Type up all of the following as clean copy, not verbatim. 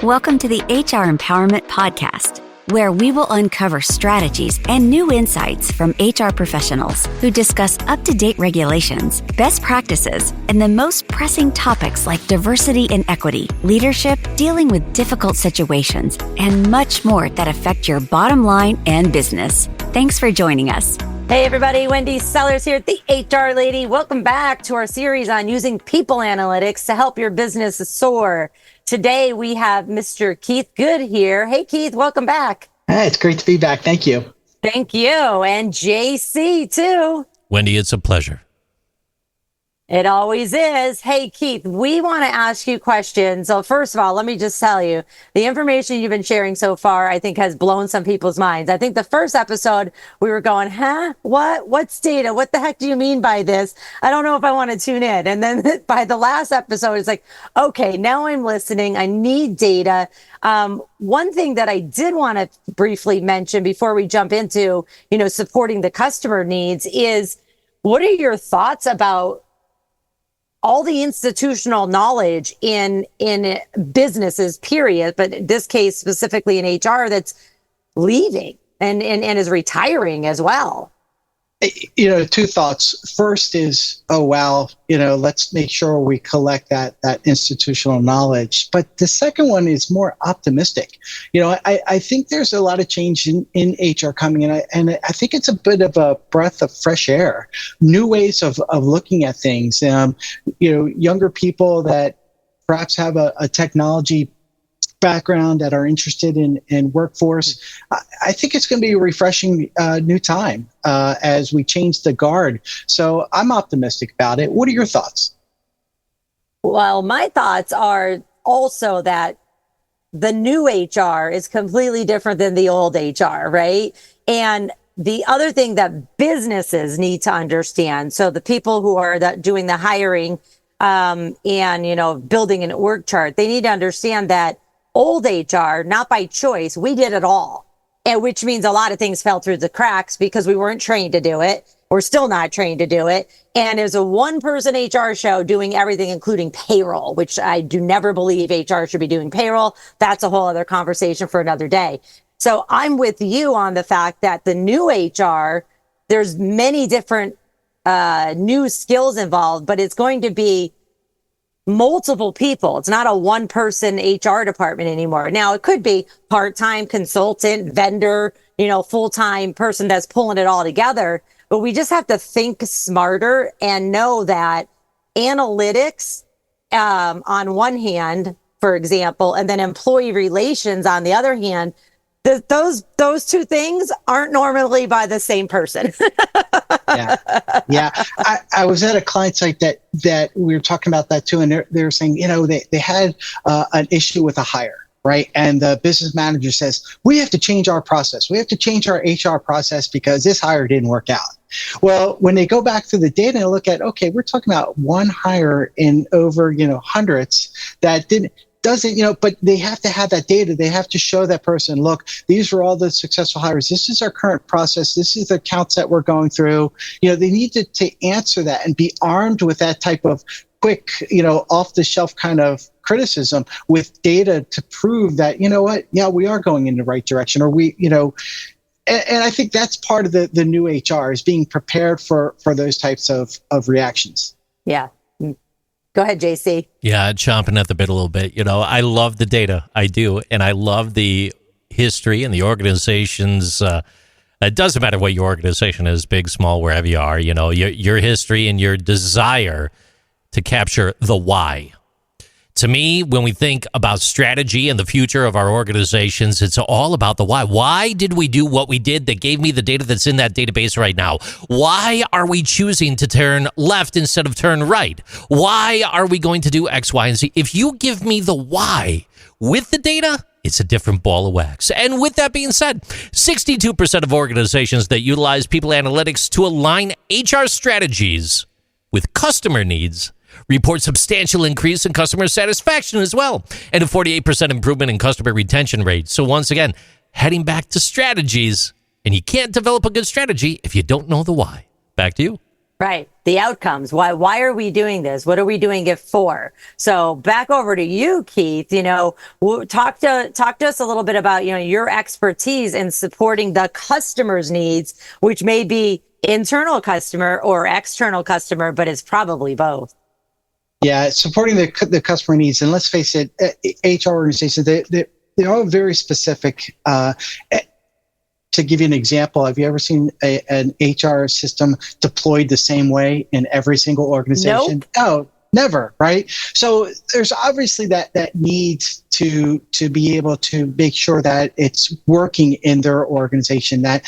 Welcome to the HR Empowerment Podcast, where we will uncover strategies and new insights from HR professionals who discuss up-to-date regulations, best practices, and the most pressing topics like diversity and equity, leadership, dealing with difficult situations, and much more that affect your bottom line and business. Thanks for joining us. Hey everybody, Wendy Sellers here at the HR Lady. Welcome back to our series on using people analytics to help your business soar. Today we have Mr. Keith Good here. Hey Keith, welcome back. Hey, it's great to be back. Thank you. Thank you. And JC too. Wendy, it's a pleasure. It always is. Hey, Keith, we want to ask you questions. So first of all, let me just tell you, the information you've been sharing so far, I think has blown some people's minds. I think the first episode, we were going, what? What's data? What the heck do you mean by this? I don't know if I want to tune in. And then by the last episode, it's like, okay, now I'm listening. I need data. One thing that I did want to briefly mention before we jump into, supporting the customer needs is, what are your thoughts about all the institutional knowledge in businesses, period, but in this case, specifically in HR, that's leaving and is retiring as well? Two thoughts. First is, oh, wow, let's make sure we collect that institutional knowledge. But the second one is more optimistic. I think there's a lot of change in HR coming, and I think it's a bit of a breath of fresh air, new ways of looking at things. Younger people that perhaps have a technology background that are interested in workforce. I think it's going to be a refreshing new time as we change the guard. So I'm optimistic about it. What are your thoughts? Well, my thoughts are also that the new HR is completely different than the old HR, right? And the other thing that businesses need to understand, so the people who are doing the hiring and building an org chart, they need to understand that old HR, not by choice, we did it all. And which means a lot of things fell through the cracks because we weren't trained to do it. We're still not trained to do it. And it was a one-person HR show doing everything, including payroll, which I do never believe HR should be doing payroll. That's a whole other conversation for another day. So I'm with you on the fact that the new HR, there's many different new skills involved, but it's going to be multiple people. It's not a one-person HR department anymore. Now, it could be part-time consultant, vendor, full-time person that's pulling it all together. But we just have to think smarter and know that analytics on one hand, for example, and then employee relations on the other hand, those two things aren't normally by the same person. Yeah. I was at a client site that we were talking about that too, and they were saying, they had an issue with a hire, right? And the business manager says, we have to change our process. We have to change our HR process because this hire didn't work out. Well, when they go back through the data and look at, okay, we're talking about one hire in over, hundreds that doesn't, but they have to have that data. They have to show that person, look, these are all the successful hires. This is our current process. This is the counts that we're going through. They need to answer that and be armed with that type of quick, off the shelf kind of criticism with data to prove that, we are going in the right direction, or and I think that's part of the new HR is being prepared for those types of reactions. Yeah. Go ahead, JC. Yeah, chomping at the bit a little bit. I love the data. I do. And I love the history and the organizations. It doesn't matter what your organization is, big, small, wherever you are, your history and your desire to capture the why. To me, when we think about strategy and the future of our organizations, it's all about the why. Why did we do what we did that gave me the data that's in that database right now? Why are we choosing to turn left instead of turn right? Why are we going to do X, Y, and Z? If you give me the why with the data, it's a different ball of wax. And with that being said, 62% of organizations that utilize people analytics to align HR strategies with customer needs report substantial increase in customer satisfaction as well, and a 48% improvement in customer retention rate. So once again, heading back to strategies, and you can't develop a good strategy if you don't know the why. Back to you. Right. The outcomes. Why are we doing this? What are we doing it for? So back over to you, Keith. Talk to us a little bit about, your expertise in supporting the customer's needs, which may be internal customer or external customer, but it's probably both. Yeah, supporting the customer needs. And let's face it, HR organizations, they're all very specific. To give you an example, have you ever seen an HR system deployed the same way in every single organization? Nope. No, never, right? So there's obviously that need to be able to make sure that it's working in their organization, that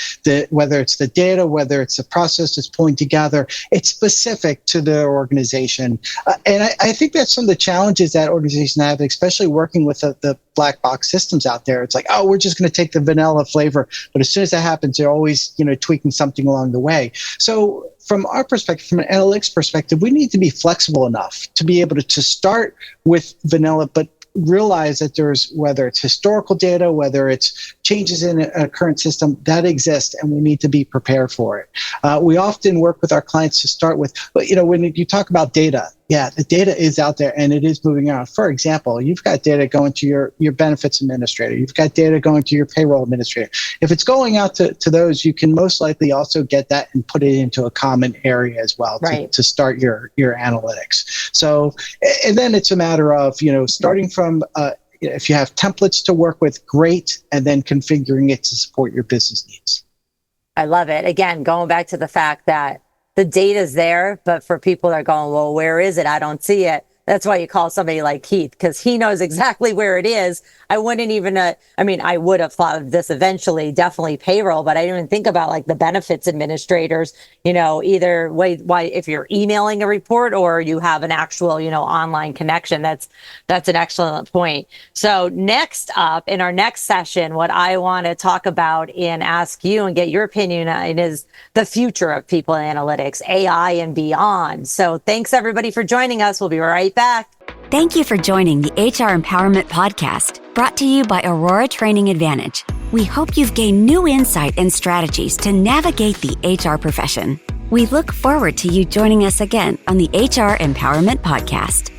whether it's the data, whether it's the process that's pulling together, it's specific to their organization. And I think that's some of the challenges that organizations have, especially working with the black box systems out there. It's like, oh, we're just going to take the vanilla flavor. But as soon as that happens, they're always, tweaking something along the way. So from our perspective, from an analytics perspective, we need to be flexible enough to be able to start with vanilla, but realize that there's, whether it's historical data, whether it's changes in a current system that exists, and we need to be prepared for it. We often work with our clients to start with, when you talk about data, yeah, the data is out there and it is moving around. For example, you've got data going to your benefits administrator. You've got data going to your payroll administrator. If it's going out to those, you can most likely also get that and put it into a common area as well, right, to start your analytics. So, and then it's a matter of, starting from, if you have templates to work with, great, and then configuring it to support your business needs. I love it. Again, going back to the fact that the data's there, but for people that are going, well, where is it? I don't see it. That's why you call somebody like Keith, because he knows exactly where it is. I wouldn't even, I would have thought of this eventually, definitely payroll, but I didn't even think about like the benefits administrators, either way, if you're emailing a report or you have an actual, online connection. That's an excellent point. So next up in our next session, what I want to talk about and ask you and get your opinion on is the future of people analytics, AI and beyond. So thanks everybody for joining us. We'll be right back. Thank you for joining the HR Empowerment Podcast, brought to you by Aurora Training Advantage. We hope you've gained new insight and strategies to navigate the HR profession. We look forward to you joining us again on the HR Empowerment Podcast.